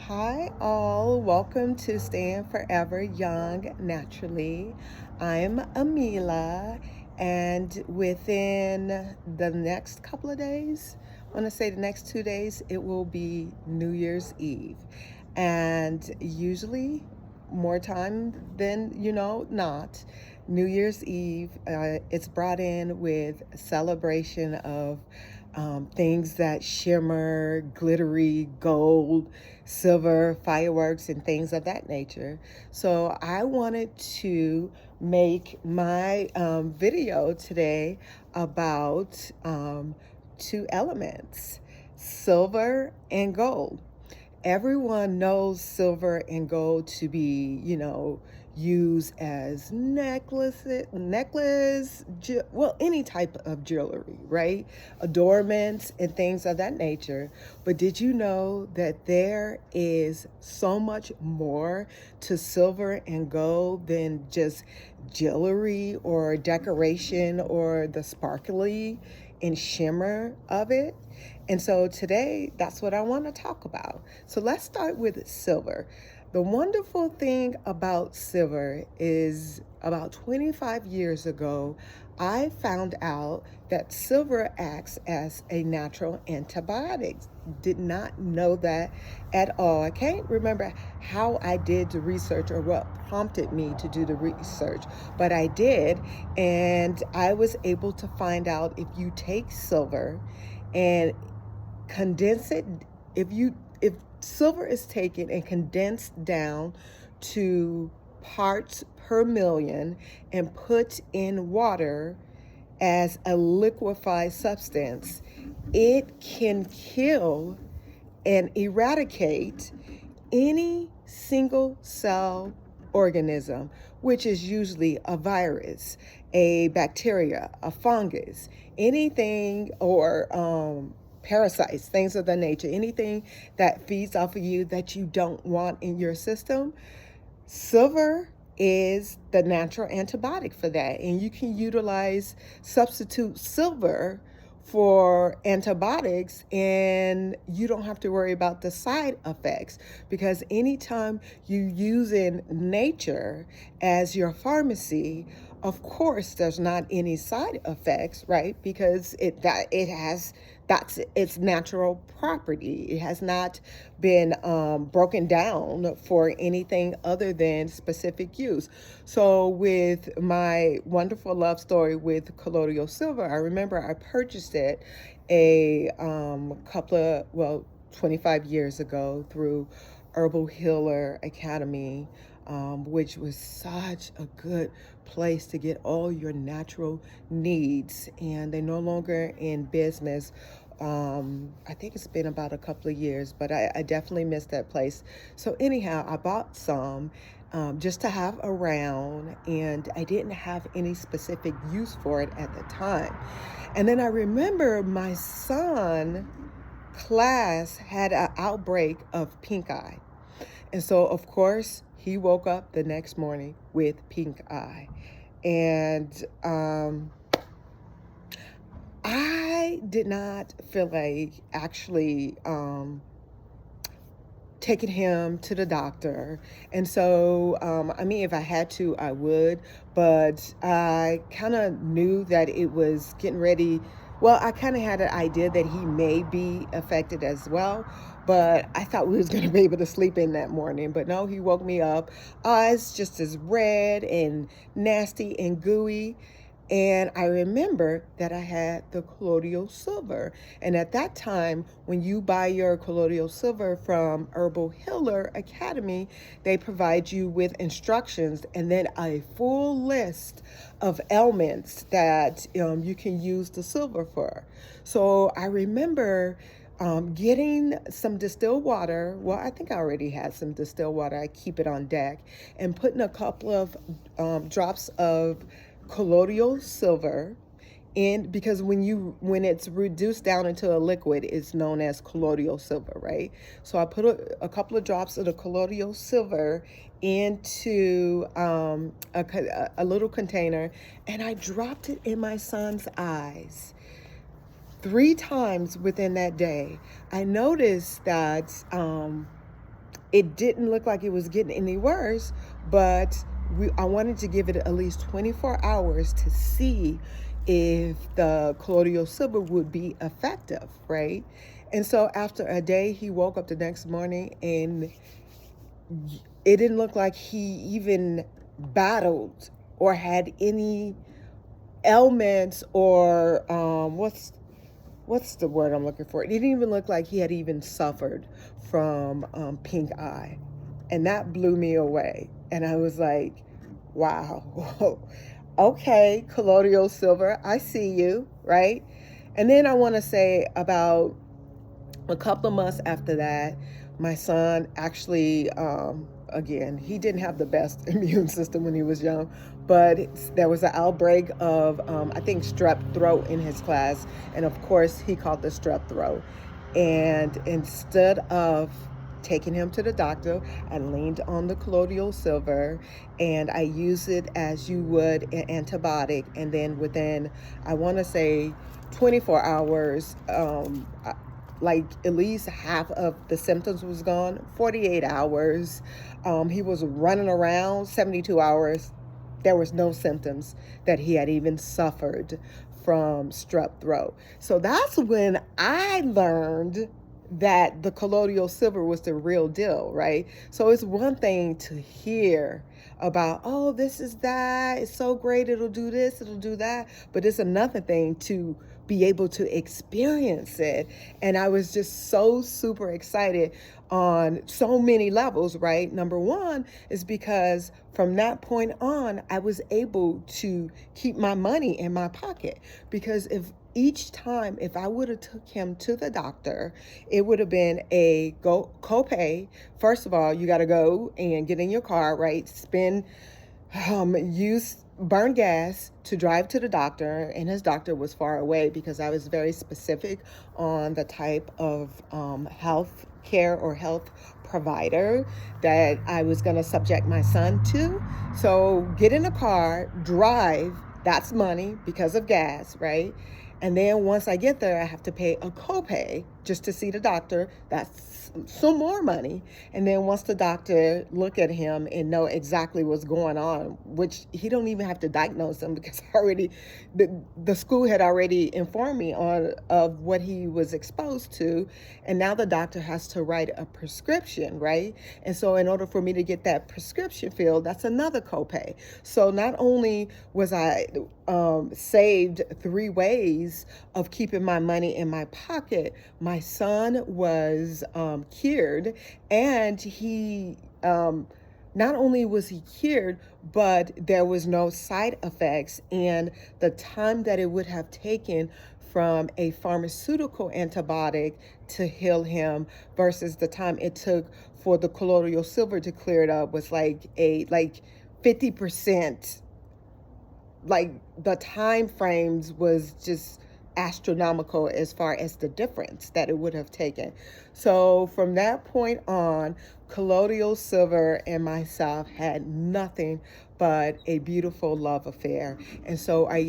Hi, all. Welcome to Staying Forever Young Naturally. I'm Amila, and within the next couple of days, I want to say the next 2 days, it will be New Year's Eve. And usually, more time than not, New Year's Eve, it's brought in with celebration of things that shimmer, glittery, gold, silver, fireworks, and things of that nature. So I wanted to make my video today about two elements, silver and gold. Everyone knows silver and gold to be, used as any type of jewelry, right? Adornments and things of that nature. But did you know that there is so much more to silver and gold than just jewelry or decoration or the sparkly and shimmer of it? And so today, that's what I want to talk about. So let's start with silver. The wonderful thing about silver is about 25 years ago, I found out that silver acts as a natural antibiotic. Did not know that at all. I can't remember how I did the research or what prompted me to do the research, but I did, and I was able to find out if you take silver and condense it, if silver is taken and condensed down to parts per million and put in water as a liquefied substance, it can kill and eradicate any single cell organism, which is usually a virus, a bacteria, a fungus, anything, or parasites, things of that nature, anything that feeds off of you that you don't want in your system. Silver is the natural antibiotic for that, and you can substitute silver for antibiotics, and you don't have to worry about the side effects, because anytime you use in nature as your pharmacy, of course there's not any side effects, right? Because that's its natural property. It has not been broken down for anything other than specific use. So with my wonderful love story with colloidal silver, I remember I purchased it a 25 years ago through Herbal Healer Academy, which was such a good place to get all your natural needs. And they're no longer in business. I think it's been about a couple of years, but I definitely missed that place. So anyhow, I bought some just to have around, and I didn't have any specific use for it at the time. And then I remember my son class had an outbreak of pink eye. And so, of course, he woke up the next morning with pink eye. And I did not feel like actually taking him to the doctor. And so, if I had to, I would. But I kind of knew that it was getting ready. Well, I kind of had an idea that he may be affected as well, but I thought we was going to be able to sleep in that morning. But no, he woke me up, eyes just as red and nasty and gooey. And I remember that I had the colloidal silver. And at that time, when you buy your colloidal silver from Herbal Healer Academy, they provide you with instructions and then a full list of ailments that you can use the silver for. So I remember getting some distilled water. Well, I think I already had some distilled water. I keep it on deck, and putting a couple of drops of colloidal silver in, because when it's reduced down into a liquid, it's known as colloidal silver, right? So I put a couple of drops of the colloidal silver into a little container, and I dropped it in my son's eyes 3 times within that day. I noticed that it didn't look like it was getting any worse, but I wanted to give it at least 24 hours to see if the colloidal silver would be effective, right? And so after a day, he woke up the next morning and it didn't look like he even battled or had any ailments or what's the word I'm looking for? It didn't even look like he had even suffered from pink eye. And that blew me away. And I was like, wow, okay, colloidal silver, I see you, right? And then I want to say about a couple of months after that, my son actually, again, he didn't have the best immune system when he was young, but there was an outbreak of, I think, strep throat in his class. And of course, he caught the strep throat. And instead of taking him to the doctor, I leaned on the colloidal silver and I used it as you would an antibiotic. And then within, I want to say, 24 hours, like at least half of the symptoms was gone. 48 hours, he was running around. 72 hours, there was no symptoms that he had even suffered from strep throat. So that's when I learned that the colloidal silver was the real deal, right? So it's one thing to hear about, oh, this is that, it's so great, it'll do this, it'll do that, but it's another thing to be able to experience it. And I was just so super excited on so many levels, right? Number one is because from that point on, I was able to keep my money in my pocket, because if each time, if I would have took him to the doctor, it would have been a copay. First of all, you got to go and get in your car, right? Burn gas to drive to the doctor, and his doctor was far away because I was very specific on the type of health care or health provider that I was going to subject my son to. So get in a car, drive, that's money because of gas, right? And then once I get there, I have to pay a copay just to see the doctor. That's some more money. And then once the doctor look at him and know exactly what's going on, which he don't even have to diagnose him because already the school had already informed me of what he was exposed to. And now the doctor has to write a prescription, right? And so in order for me to get that prescription filled, that's another copay. So not only was I saved 3 ways of keeping my money in my pocket, my son was cured, and he not only was he cured, but there was no side effects, and the time that it would have taken from a pharmaceutical antibiotic to heal him versus the time it took for the colloidal silver to clear it up was like 50%. Like the time frames was just astronomical as far as the difference that it would have taken. So from that point on, colloidal silver and myself had nothing but a beautiful love affair. And so I've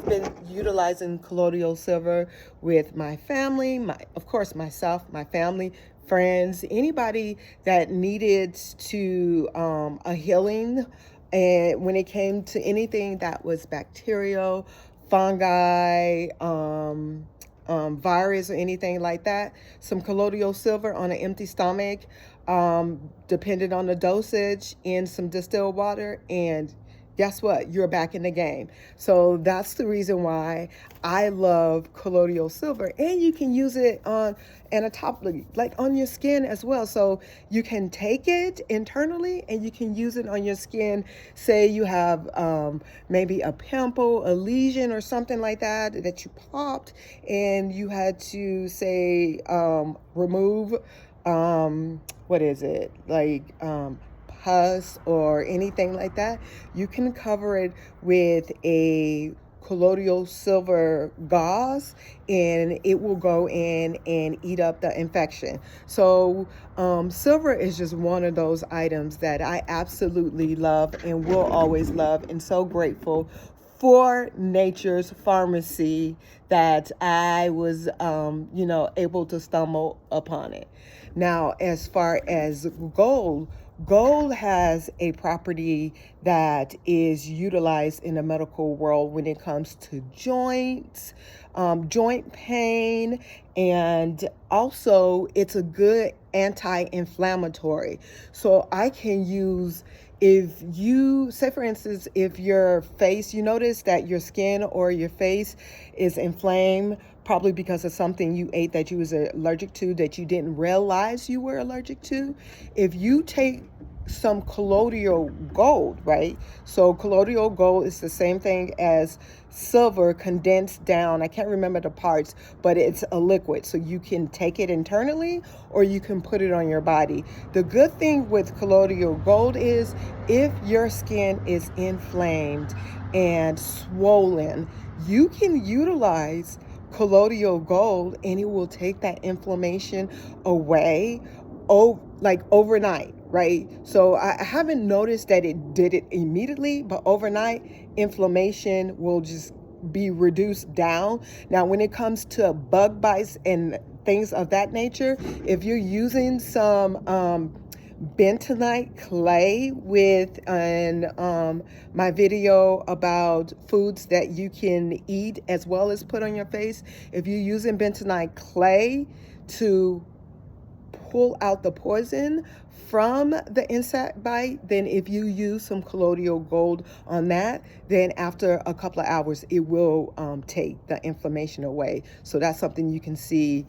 been utilizing colloidal silver with my family, myself, my family, friends, anybody that needed to a healing. And when it came to anything that was bacterial, fungi, virus, or anything like that, some colloidal silver on an empty stomach, depending on the dosage, in some distilled water, and guess what? You're back in the game. So that's the reason why I love colloidal silver. And you can use it anatopically, like on your skin as well. So you can take it internally and you can use it on your skin. Say you have maybe a pimple, a lesion, or something like that you popped, and you had to say remove pus or anything like that. You can cover it with a colloidal silver gauze, and it will go in and eat up the infection. So silver is just one of those items that I absolutely love and will always love, and so grateful for Nature's Pharmacy that I was, able to stumble upon it. Now, as far as gold has a property that is utilized in the medical world when it comes to joints, joint pain, and also it's a good anti-inflammatory. So I can use, if you say, for instance, if your face, you notice that your skin or your face is inflamed, probably because of something you ate that you was allergic to that you didn't realize you were allergic to. If you take some colloidal gold, right? So colloidal gold is the same thing as silver condensed down. I can't remember the parts, but it's a liquid. So you can take it internally or you can put it on your body. The good thing with colloidal gold is if your skin is inflamed and swollen, you can utilize colloidal gold and it will take that inflammation away, like overnight, right? So I haven't noticed that it did it immediately, but overnight inflammation will just be reduced down. Now, when it comes to bug bites and things of that nature, if you're using some bentonite clay with my video about foods that you can eat as well as put on your face, if you're using bentonite clay to pull out the poison from the insect bite, then if you use some colloidal gold on that, then after a couple of hours, it will take the inflammation away. So that's something you can see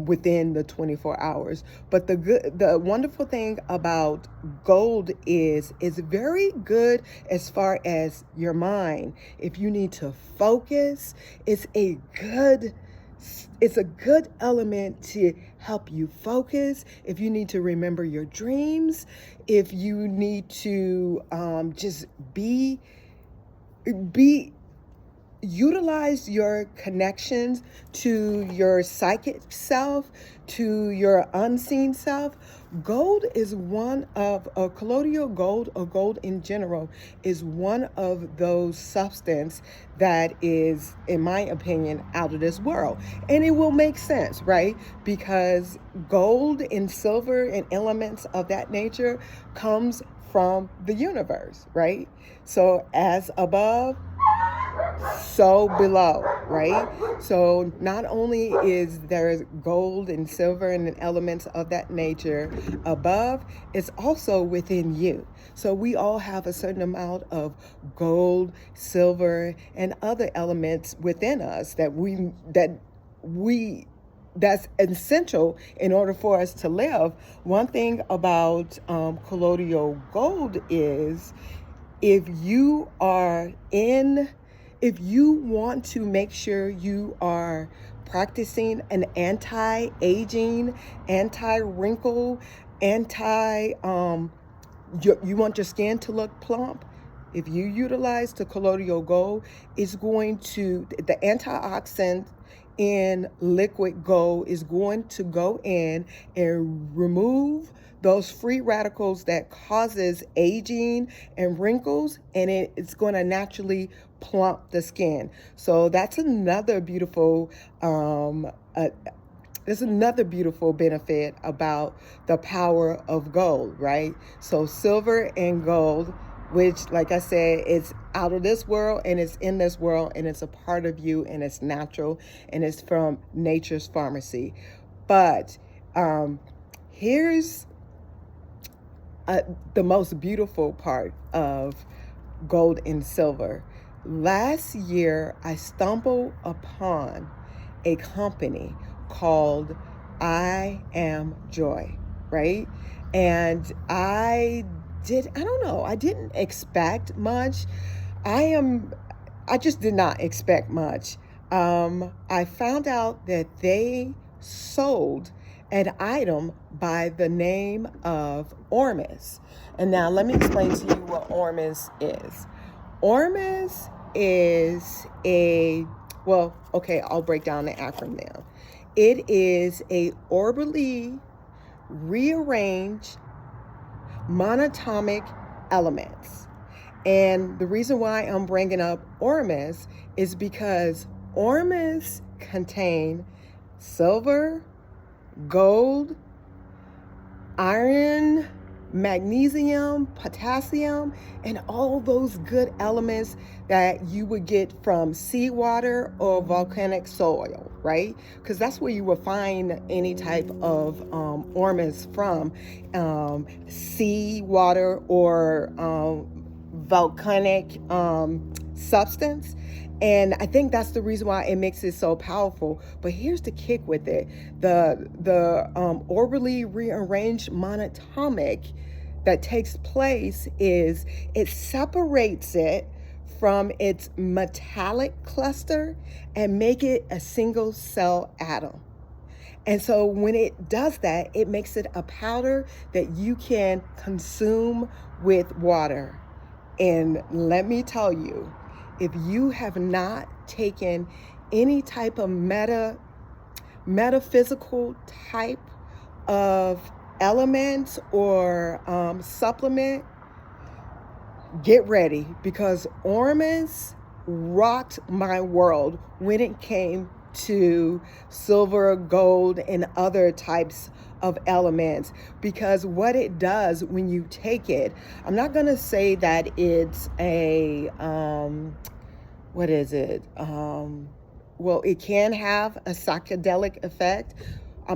within the 24 hours. But the wonderful thing about gold is it's very good as far as your mind. If you need to focus, it's a good element to help you focus. If you need to remember your dreams, if you need to just utilize your connections to your psychic self, to your unseen self. Gold is one of, colloidal gold, or gold in general, is one of those substance that is, in my opinion, out of this world. And it will make sense, right? Because gold and silver and elements of that nature comes from the universe, right? So as above, so below, right? So not only is there gold and silver and elements of that nature above, it's also within you. So we all have a certain amount of gold, silver, and other elements within us that's essential in order for us to live. One thing about colloidal gold is if you want to make sure you are practicing an anti-aging, anti-wrinkle, you want your skin to look plump, if you utilize the colloidal gold, the antioxidant in liquid gold is going to go in and remove those free radicals that causes aging and wrinkles, and it's going to naturally plump the skin. So that's another beautiful there's another beautiful benefit about the power of gold, right? So silver and gold, which, like I said, it's out of this world and it's in this world and it's a part of you and it's natural and it's from Nature's Pharmacy. But here's the most beautiful part of gold and silver. Last year, I stumbled upon a company called I Am Joy, right? And I didn't expect much. I just did not expect much. I found out that they sold an item by the name of ORMUS. And now let me explain to you what ORMUS is. ORMUS is I'll break down the acronym. It is a orbitally rearranged monatomic elements. And the reason why I'm bringing up ORMUS is because ORMUS contain silver, gold, iron, magnesium, potassium, and all those good elements that you would get from seawater or volcanic soil, right? Because that's where you will find any type of ORMUS from, seawater or volcanic substance. And I think that's the reason why it makes it so powerful. But here's the kick with it: the orbitally rearranged monatomic that takes place is it separates it from its metallic cluster and make it a single cell atom. And so when it does that, it makes it a powder that you can consume with water. And let me tell you, if you have not taken any type of metaphysical type of element or supplement, get ready, because ORMUS rocked my world when it came to silver, gold, and other types of elements. Because what it does when you take it, I'm not going to say that it's a what is it, well, it can have a psychedelic effect,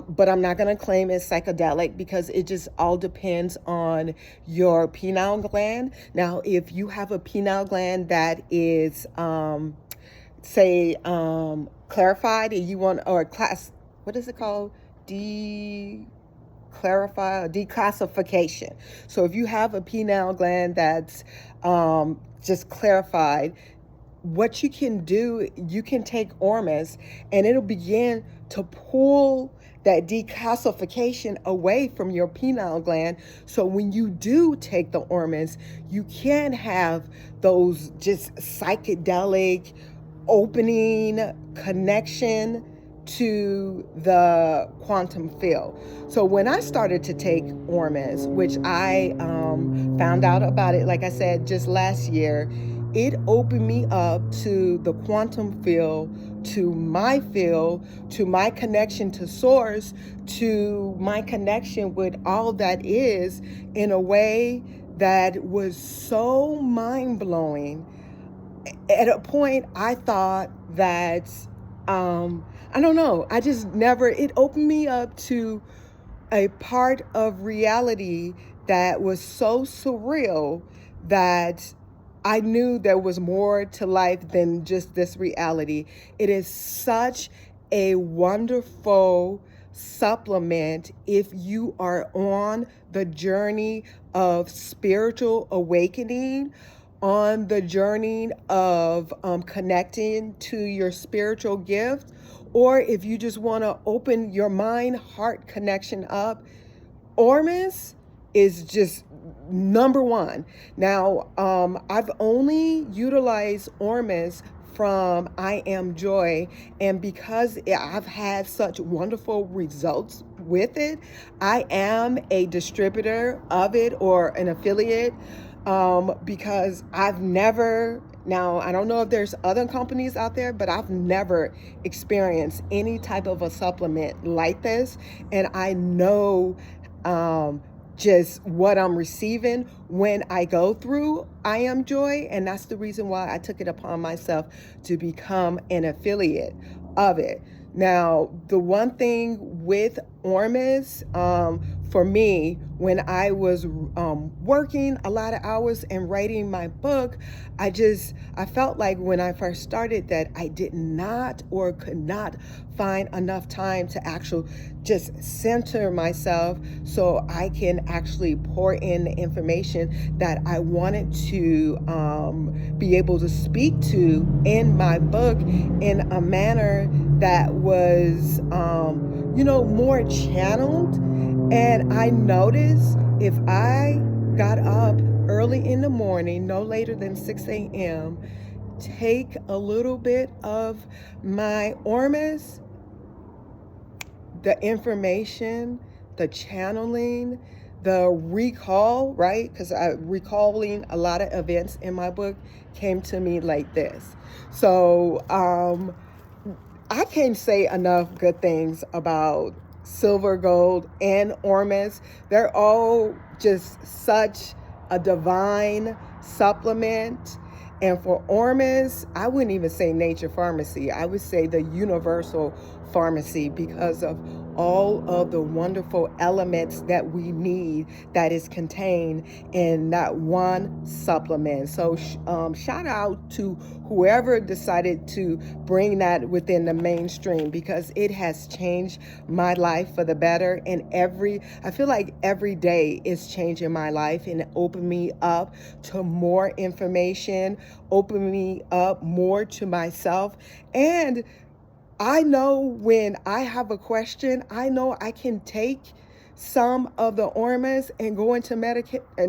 but I'm not going to claim it's psychedelic, because it just all depends on your pineal gland. Now, if you have a pineal gland that is say clarified, and you want, or class, what is it called, declassification. So if you have a pineal gland that's just clarified, what you can do, you can take ORMUS and it'll begin to pull that decalcification away from your pineal gland. So when you do take the ORMUS, you can have those just psychedelic opening connection to the quantum field. So when I started to take ORMUS, which I found out about it, like I said, just last year, it opened me up to the quantum field, to my connection to source, to my connection with all that is, in a way that was so mind-blowing. At a point, I thought that, I don't know, I just never, it opened me up to a part of reality that was so surreal that I knew there was more to life than just this reality. It is such a wonderful supplement if you are on the journey of spiritual awakening, on the journey of connecting to your spiritual gift, or if you just want to open your mind-heart connection up. ORMUS is just number one. Now, I've only utilized ORMUS from I Am Joy, and because I've had such wonderful results with it, I am a distributor of it or an affiliate, because I've never, now I don't know if there's other companies out there, but I've never experienced any type of a supplement like this, and I know just what I'm receiving when I go through I Am Joy, and that's the reason why I took it upon myself to become an affiliate of it. Now, the one thing with ORMUS, for me, when I was working a lot of hours and writing my book, I felt like when I first started that I did not or could not find enough time to actually just center myself so I can actually pour in the information that I wanted to be able to speak to in my book in a manner that was, more channeled. And I noticed if I got up early in the morning, no later than 6 a.m., take a little bit of my ORMUS, the information, the channeling, the recall, right? Because recalling a lot of events in my book came to me like this. So I can't say enough good things about silver, gold, and ORMUS. They're all just such a divine supplement. And for ORMUS, I wouldn't even say nature pharmacy. I would say the universal pharmacy, because of all of the wonderful elements that we need that is contained in that one supplement. So shout out to whoever decided to bring that within the mainstream, because it has changed my life for the better. And I feel like every day is changing my life and open me up to more information, open me up more to myself. And I know when I have a question, I know I can take some of the ORMUS and go into meditation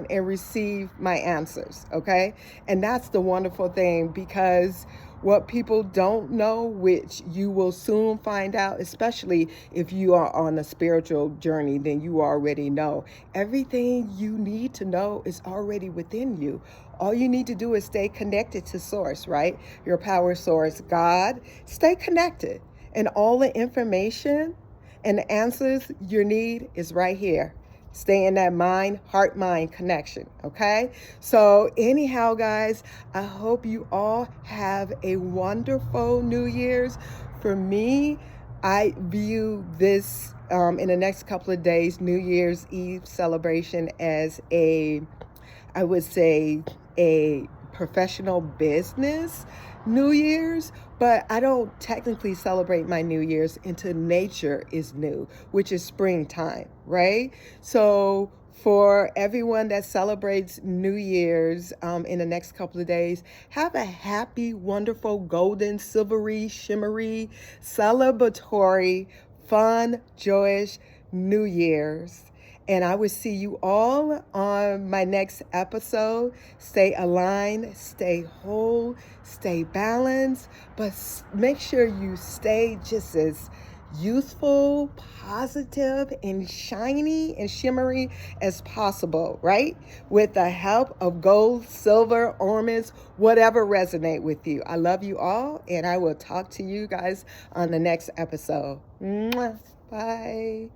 and receive my answers, okay? And that's the wonderful thing, because what people don't know, which you will soon find out, especially if you are on a spiritual journey, then you already know. Everything you need to know is already within you. All you need to do is stay connected to source, right? Your power source, God. Stay connected. And all the information and the answers you need is right here. Stay in that heart-mind connection, okay? So anyhow, guys, I hope you all have a wonderful New Year's. For me, I view this in the next couple of days, New Year's Eve celebration, as I would say, a professional business New Year's, but I don't technically celebrate my New Year's until nature is new, which is springtime, right? So for everyone that celebrates New Year's in the next couple of days, have a happy, wonderful, golden, silvery, shimmery, celebratory, fun, joyous New Year's. And I will see you all on my next episode. Stay aligned, stay whole, stay balanced, but make sure you stay just as youthful, positive, and shiny and shimmery as possible, right? With the help of gold, silver, ORMUS, whatever resonate with you. I love you all, and I will talk to you guys on the next episode. Mwah. Bye.